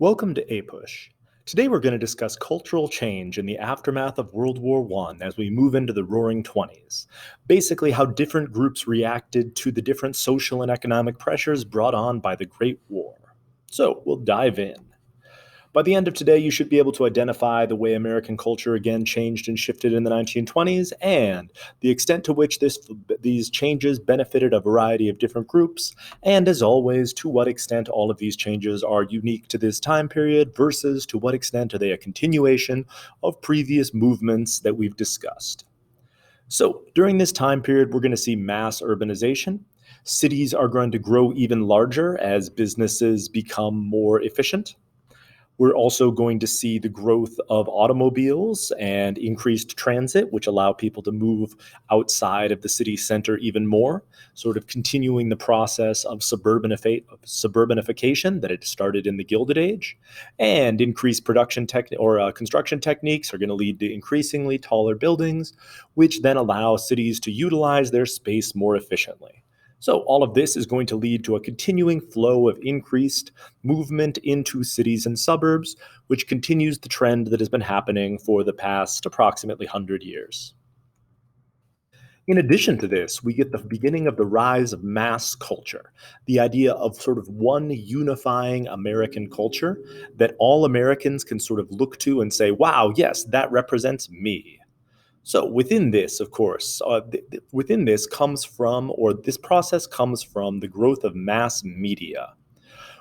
Welcome to APUSH. Today we're going to discuss cultural change in the aftermath of World War I as we move into the Roaring Twenties. Basically, how different groups reacted to the different social and economic pressures brought on by the Great War. So we'll dive in. By the end of today, you should be able to identify the way American culture again changed and shifted in the 1920s and the extent to which these changes benefited a variety of different groups, and as always, to what extent all of these changes are unique to this time period versus to what extent are they a continuation of previous movements that we've discussed. So, during this time period, we're going to see mass urbanization. Cities are going to grow even larger as businesses become more efficient. We're also going to see the growth of automobiles and increased transit, which allow people to move outside of the city center even more, sort of continuing the process of suburbanification that had started in the Gilded Age. And increased construction techniques are going to lead to increasingly taller buildings, which then allow cities to utilize their space more efficiently. So all of this is going to lead to a continuing flow of increased movement into cities and suburbs, which continues the trend that has been happening for the past approximately 100 years. In addition to this, we get the beginning of the rise of mass culture, the idea of sort of one unifying American culture that all Americans can sort of look to and say, wow, yes, that represents me. So within this, of course, within this comes from, or this process comes from the growth of mass media.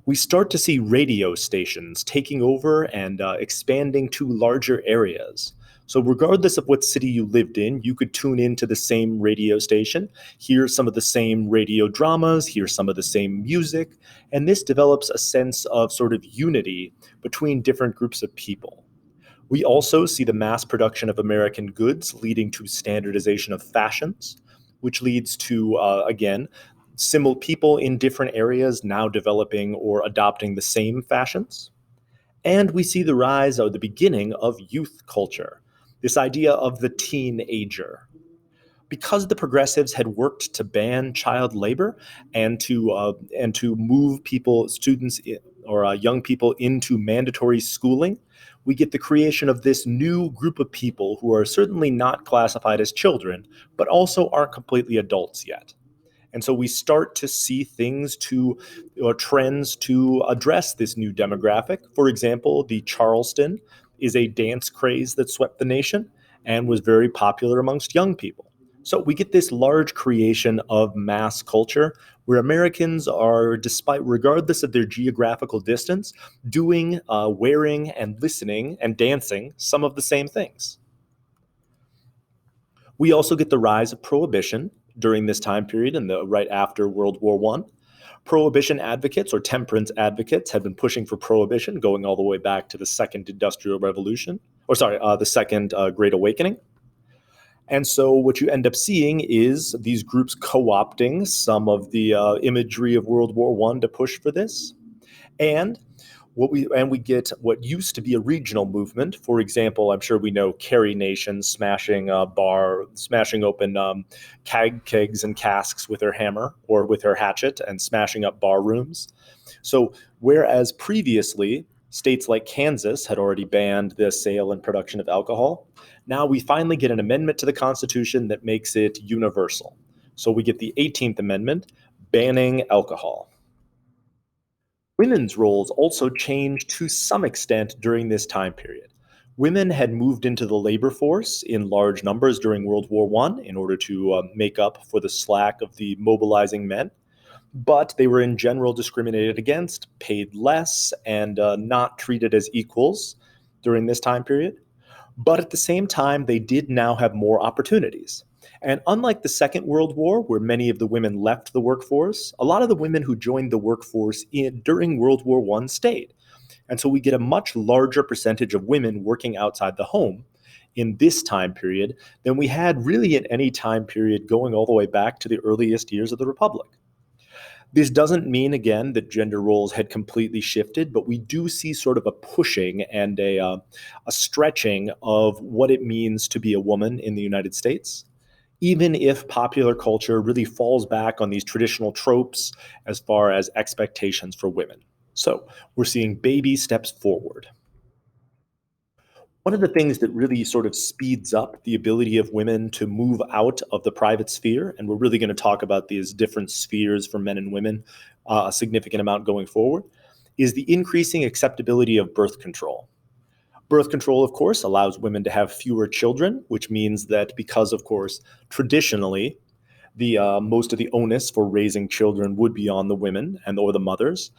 We start to see radio stations taking over and expanding to larger areas. So regardless of what city you lived in, you could tune into the same radio station, hear some of the same radio dramas, hear some of the same music, and this develops a sense of sort of unity between different groups of people. We also see the mass production of American goods leading to standardization of fashions, which leads to, again, similar people in different areas now developing or adopting the same fashions. And we see the rise or the beginning of youth culture, this idea of the teenager. Because the progressives had worked to ban child labor and to move students or young people into mandatory schooling, we get the creation of this new group of people who are certainly not classified as children, but also aren't completely adults yet. And so we start to see or trends to address this new demographic. For example, the Charleston is a dance craze that swept the nation and was very popular amongst young people. So we get this large creation of mass culture where Americans are, regardless of their geographical distance, doing, wearing, and listening and dancing some of the same things. We also get the rise of Prohibition during this time period and right after World War I. Prohibition advocates or temperance advocates had been pushing for prohibition going all the way back to the Second Industrial Revolution, the Second Great Awakening. And so what you end up seeing is these groups co-opting some of the imagery of World War I to push for this. And we get what used to be a regional movement. For example, I'm sure we know Carrie Nation smashing open kegs and casks with her hammer or with her hatchet and smashing up bar rooms. So whereas previously states like Kansas had already banned the sale and production of alcohol, now we finally get an amendment to the Constitution that makes it universal. So we get the 18th Amendment banning alcohol. Women's roles also changed to some extent during this time period. Women had moved into the labor force in large numbers during World War I in order to make up for the slack of the mobilizing men, but they were in general discriminated against, paid less, and not treated as equals during this time period. But at the same time, they did now have more opportunities. And unlike the Second World War, where many of the women left the workforce, a lot of the women who joined the workforce during World War I stayed. And so we get a much larger percentage of women working outside the home in this time period than we had really in any time period going all the way back to the earliest years of the Republic. This doesn't mean, again, that gender roles had completely shifted, but we do see sort of a pushing and a stretching of what it means to be a woman in the United States, even if popular culture really falls back on these traditional tropes as far as expectations for women. So we're seeing baby steps forward. One of the things that really sort of speeds up the ability of women to move out of the private sphere, and we're really going to talk about these different spheres for men and women a significant amount going forward, is the increasing acceptability of birth control. Birth control, of course, allows women to have fewer children, which means that because, of course, traditionally, the most of the onus for raising children would be on the women and or the mothers.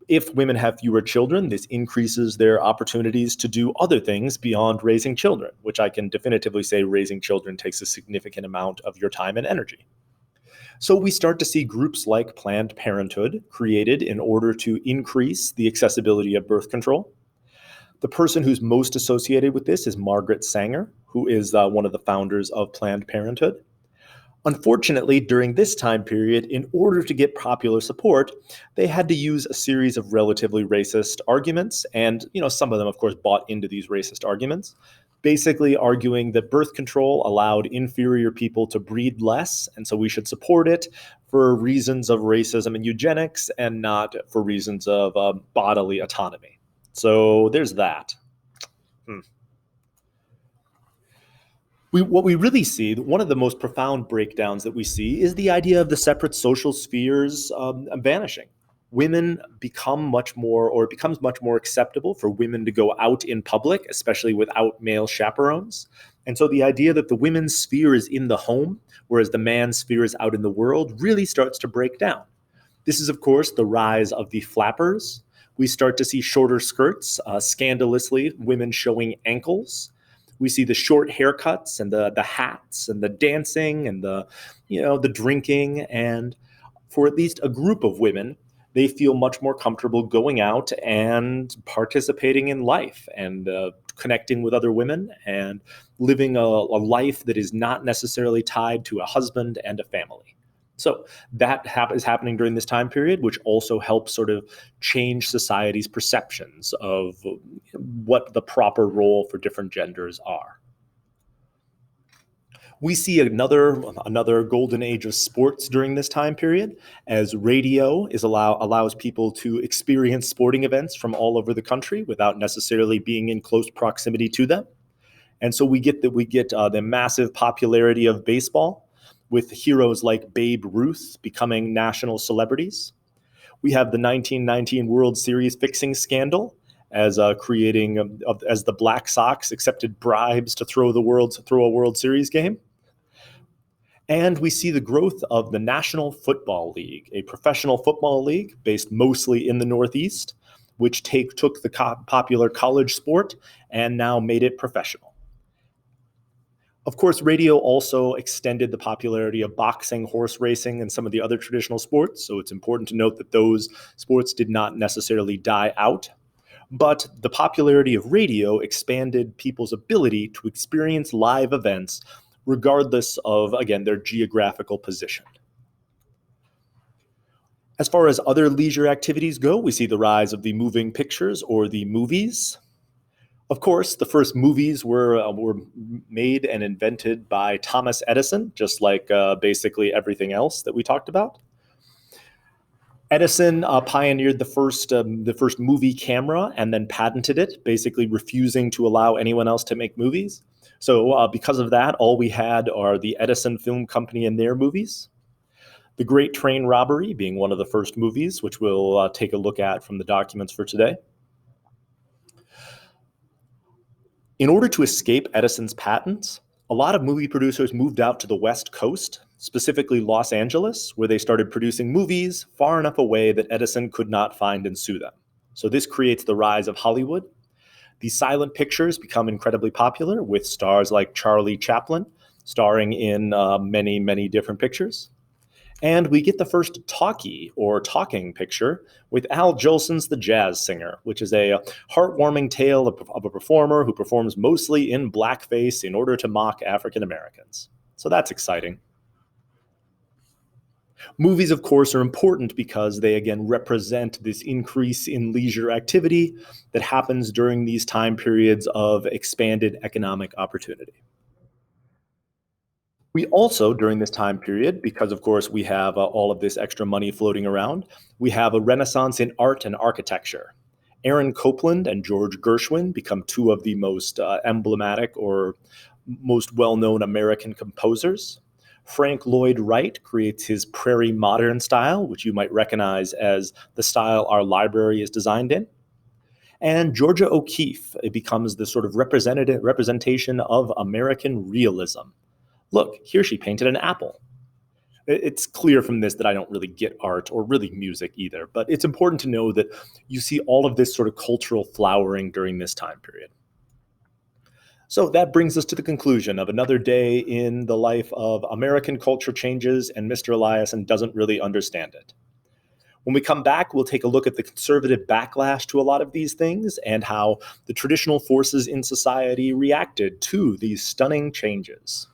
If women have fewer children, this increases their opportunities to do other things beyond raising children, which I can definitively say raising children takes a significant amount of your time and energy. So we start to see groups like Planned Parenthood created in order to increase the accessibility of birth control. The person who's most associated with this is Margaret Sanger, who is one of the founders of Planned Parenthood. Unfortunately, during this time period, in order to get popular support, they had to use a series of relatively racist arguments, and some of them, of course, bought into these racist arguments, basically arguing that birth control allowed inferior people to breed less, and so we should support it for reasons of racism and eugenics, and not for reasons of bodily autonomy. So there's that. What we really see, one of the most profound breakdowns that we see, is the idea of the separate social spheres vanishing. Women become much more, or it becomes much more acceptable for women to go out in public, especially without male chaperones. And so the idea that the women's sphere is in the home, whereas the man's sphere is out in the world, really starts to break down. This is, of course, the rise of the flappers. We start to see shorter skirts, scandalously, women showing ankles. We see the short haircuts and the hats and the dancing and the drinking. And for at least a group of women, they feel much more comfortable going out and participating in life and connecting with other women and living a life that is not necessarily tied to a husband and a family. So that is happening during this time period, which also helps sort of change society's perceptions of what the proper role for different genders are. We see another golden age of sports during this time period, as radio allows people to experience sporting events from all over the country without necessarily being in close proximity to them. And so we get the massive popularity of baseball, with heroes like Babe Ruth becoming national celebrities. We have the 1919 World Series fixing scandal, as as the Black Sox accepted bribes to throw a World Series game. And we see the growth of the National Football League, a professional football league based mostly in the Northeast, which took the popular college sport and now made it professional. Of course, radio also extended the popularity of boxing, horse racing, and some of the other traditional sports. So it's important to note that those sports did not necessarily die out. But the popularity of radio expanded people's ability to experience live events, regardless of, again, their geographical position. As far as other leisure activities go, we see the rise of the moving pictures, or the movies. Of course, the first movies were made and invented by Thomas Edison, just like basically everything else that we talked about. Edison pioneered the first movie camera and then patented it, basically refusing to allow anyone else to make movies. So because of that, all we had are the Edison Film Company and their movies. The Great Train Robbery being one of the first movies, which we'll take a look at from the documents for today. In order to escape Edison's patents, a lot of movie producers moved out to the West Coast, specifically Los Angeles, where they started producing movies far enough away that Edison could not find and sue them. So this creates the rise of Hollywood. The silent pictures become incredibly popular, with stars like Charlie Chaplin starring in many, many different pictures. And we get the first talkie, or talking picture, with Al Jolson's The Jazz Singer, which is a heartwarming tale of a performer who performs mostly in blackface in order to mock African Americans. So that's exciting. Movies, of course, are important because they, again, represent this increase in leisure activity that happens during these time periods of expanded economic opportunity. We also, during this time period, because of course we have all of this extra money floating around, we have a renaissance in art and architecture. Aaron Copland and George Gershwin become two of the most emblematic or most well known American composers. Frank Lloyd Wright creates his Prairie Modern style, which you might recognize as the style our library is designed in. And Georgia O'Keeffe, it becomes the sort of representative representation of American realism. Look, here she painted an apple. It's clear from this that I don't really get art or really music either, but it's important to know that you see all of this sort of cultural flowering during this time period. So that brings us to the conclusion of another day in the life of American culture changes, and Mr. Eliason doesn't really understand it. When we come back, we'll take a look at the conservative backlash to a lot of these things and how the traditional forces in society reacted to these stunning changes.